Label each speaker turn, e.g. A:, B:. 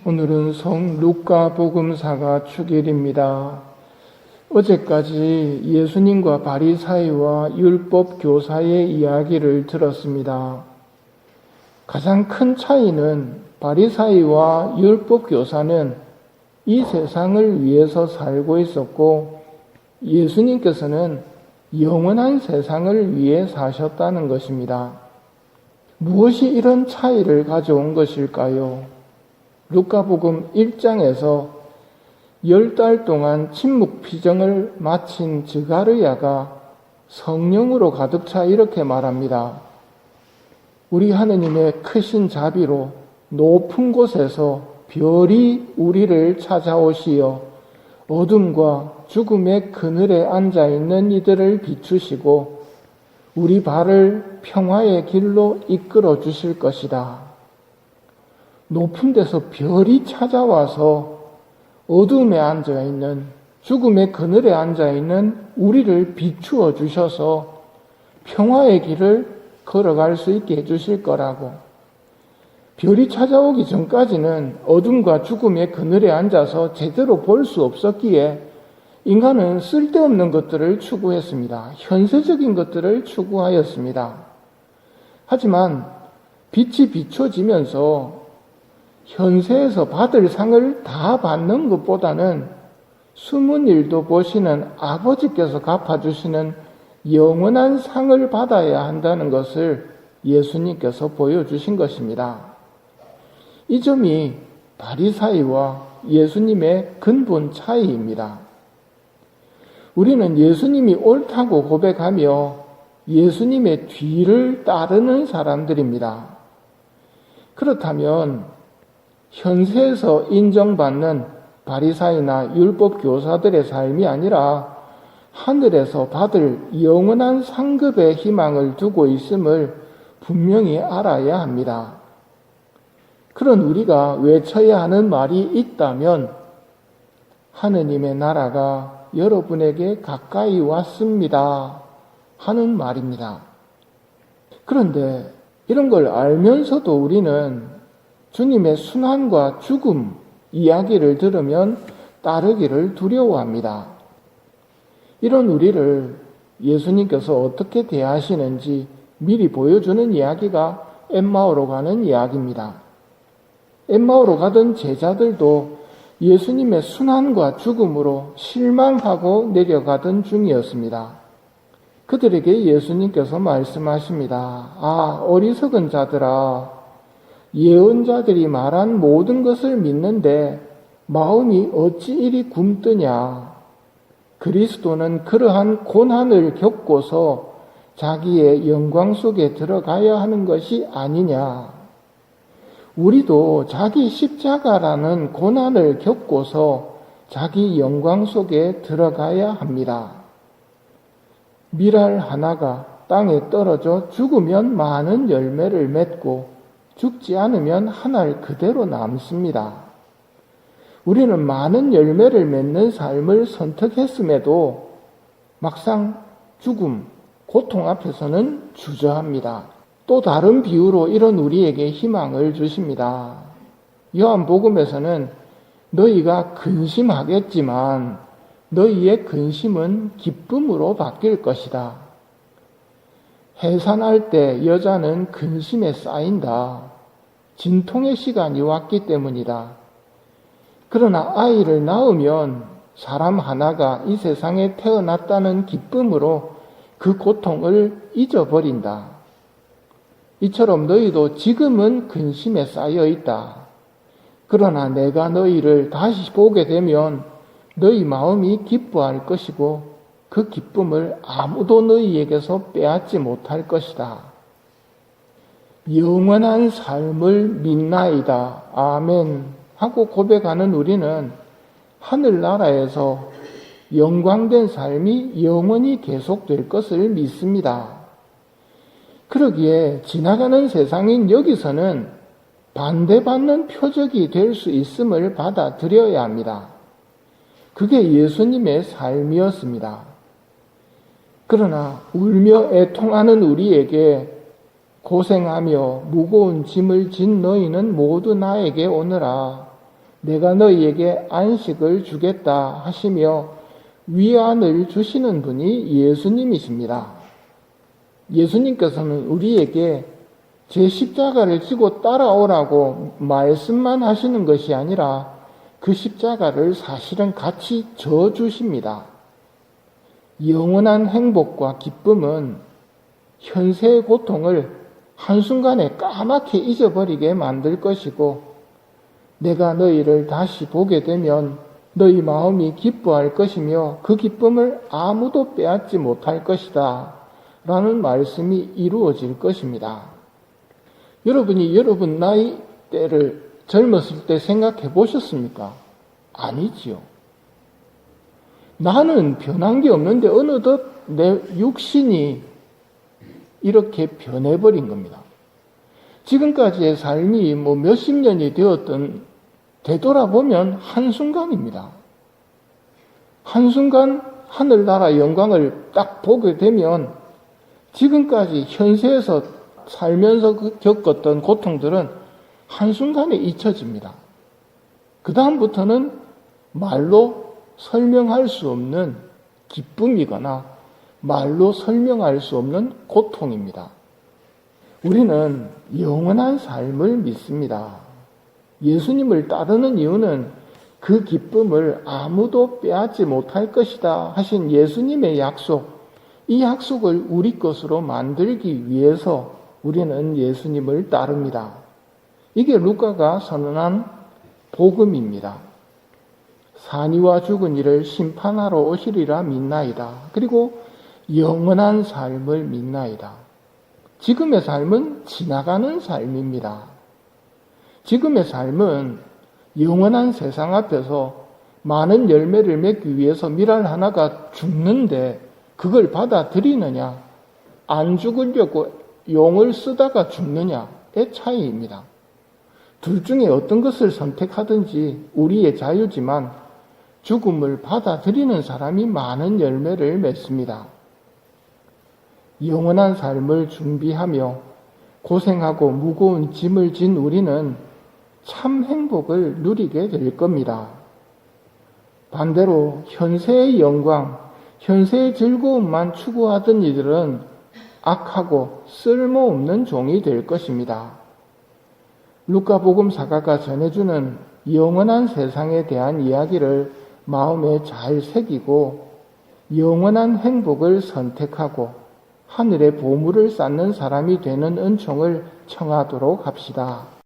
A: 오늘은 성 루카 복음사가 축일입니다. 어제까지 예수님과 바리사이와 율법 교사의 이야기를 들었습니다. 가장 큰 차이는 바리사이와 율법 교사는 이 세상을 위해서 살고 있었고 예수님께서는 영원한 세상을 위해 사셨다는 것입니다. 무엇이 이런 차이를 가져온 것일까요? 루카복음 1장에서 10달 동안 침묵피정을 마친 스가랴가 성령으로 가득 차 이렇게 말합니다. 우리 하느님의 크신 자비로 높은 곳에서 별이 우리를 찾아오시어 어둠과 죽음의 그늘에 앉아있는 이들을 비추시고 우리 발을 평화의 길로 이끌어 주실 것이다. 높은 데서 별이 찾아와서 어둠에 앉아있는, 죽음의 그늘에 앉아있는 우리를 비추어 주셔서 평화의 길을 걸어갈 수 있게 해주실 거라고. 별이 찾아오기 전까지는 어둠과 죽음의 그늘에 앉아서 제대로 볼 수 없었기에 인간은 쓸데없는 것들을 추구했습니다. 현세적인 것들을 추구하였습니다. 하지만 빛이 비춰지면서 현세에서 받을 상을 다 받는 것보다는 숨은 일도 보시는 아버지께서 갚아주시는 영원한 상을 받아야 한다는 것을 예수님께서 보여주신 것입니다. 이 점이 바리사이와 예수님의 근본 차이입니다. 우리는 예수님이 옳다고 고백하며 예수님의 뒤를 따르는 사람들입니다. 그렇다면 현세에서 인정받는 바리사이나 율법 교사들의 삶이 아니라 하늘에서 받을 영원한 상급의 희망을 두고 있음을 분명히 알아야 합니다. 그런 우리가 외쳐야 하는 말이 있다면 하느님의 나라가 여러분에게 가까이 왔습니다 하는 말입니다. 그런데 이런 걸 알면서도 우리는 주님의 순환과 죽음 이야기를 들으면 따르기를 두려워합니다. 이런 우리를 예수님께서 어떻게 대하시는지 미리 보여주는 이야기가 엠마오로 가는 이야기입니다. 엠마오로 가던 제자들도 예수님의 순환과 죽음으로 실망하고 내려가던 중이었습니다. 그들에게 예수님께서 말씀하십니다. 어리석은 자들아, 예언자들이 말한 모든 것을 믿는데 마음이 어찌 이리 굼뜨냐. 그리스도는 그러한 고난을 겪고서 자기의 영광 속에 들어가야 하는 것이 아니냐. 우리도 자기 십자가라는 고난을 겪고서 자기 영광 속에 들어가야 합니다. 밀알 하나가 땅에 떨어져 죽으면 많은 열매를 맺고 죽지 않으면 한 알 그대로 남습니다. 우리는 많은 열매를 맺는 삶을 선택했음에도 막상 죽음, 고통 앞에서는 주저합니다. 또 다른 비유로 이런 우리에게 희망을 주십니다. 요한복음에서는 너희가 근심하겠지만 너희의 근심은 기쁨으로 바뀔 것이다. 해산할 때 여자는 근심에 쌓인다. 진통의 시간이 왔기 때문이다. 그러나 아이를 낳으면 사람 하나가 이 세상에 태어났다는 기쁨으로 그 고통을 잊어버린다. 이처럼 너희도 지금은 근심에 쌓여 있다. 그러나 내가 너희를 다시 보게 되면 너희 마음이 기뻐할 것이고 그 기쁨을 아무도 너희에게서 빼앗지 못할 것이다. 영원한 삶을 믿나이다. 아멘. 하고 고백하는 우리는 하늘나라에서 영광된 삶이 영원히 계속될 것을 믿습니다. 그러기에 지나가는 세상인 여기서는 반대받는 표적이 될 수 있음을 받아들여야 합니다. 그게 예수님의 삶이었습니다. 그러나 울며 애통하는 우리에게 고생하며 무거운 짐을 진 너희는 모두 나에게 오너라. 내가 너희에게 안식을 주겠다 하시며 위안을 주시는 분이 예수님이십니다. 예수님께서는 우리에게 제 십자가를 지고 따라오라고 말씀만 하시는 것이 아니라 그 십자가를 사실은 같이 져 주십니다. 영원한 행복과 기쁨은 현세의 고통을 한순간에 까맣게 잊어버리게 만들 것이고, 내가 너희를 다시 보게 되면 너희 마음이 기뻐할 것이며 그 기쁨을 아무도 빼앗지 못할 것이다 라는 말씀이 이루어질 것입니다. 여러분이 여러분 나이대를 젊었을 때 생각해 보셨습니까? 아니지요. 나는 변한 게 없는데 어느덧 내 육신이 이렇게 변해버린 겁니다. 지금까지의 삶이 몇십 년이 되돌아보면 한순간입니다. 한순간 하늘나라 영광을 딱 보게 되면 지금까지 현세에서 살면서 겪었던 고통들은 한순간에 잊혀집니다. 그 다음부터는 말로 설명할 수 없는 기쁨이거나 말로 설명할 수 없는 고통입니다. 우리는 영원한 삶을 믿습니다. 예수님을 따르는 이유는 그 기쁨을 아무도 빼앗지 못할 것이다 하신 예수님의 약속, 이 약속을 우리 것으로 만들기 위해서 우리는 예수님을 따릅니다. 이게 루카가 선언한 복음입니다. 산이와 죽은 이를 심판하러 오시리라 믿나이다. 그리고 영원한 삶을 믿나이다. 지금의 삶은 지나가는 삶입니다. 지금의 삶은 영원한 세상 앞에서 많은 열매를 맺기 위해서 밀알 하나가 죽는데 그걸 받아들이느냐, 안 죽으려고 용을 쓰다가 죽느냐의 차이입니다. 둘 중에 어떤 것을 선택하든지 우리의 자유지만 죽음을 받아들이는 사람이 많은 열매를 맺습니다. 영원한 삶을 준비하며 고생하고 무거운 짐을 진 우리는 참 행복을 누리게 될 겁니다. 반대로 현세의 영광, 현세의 즐거움만 추구하던 이들은 악하고 쓸모없는 종이 될 것입니다. 루카복음 사가가 전해주는 영원한 세상에 대한 이야기를 마음에 잘 새기고 영원한 행복을 선택하고 하늘의 보물을 쌓는 사람이 되는 은총을 청하도록 합시다.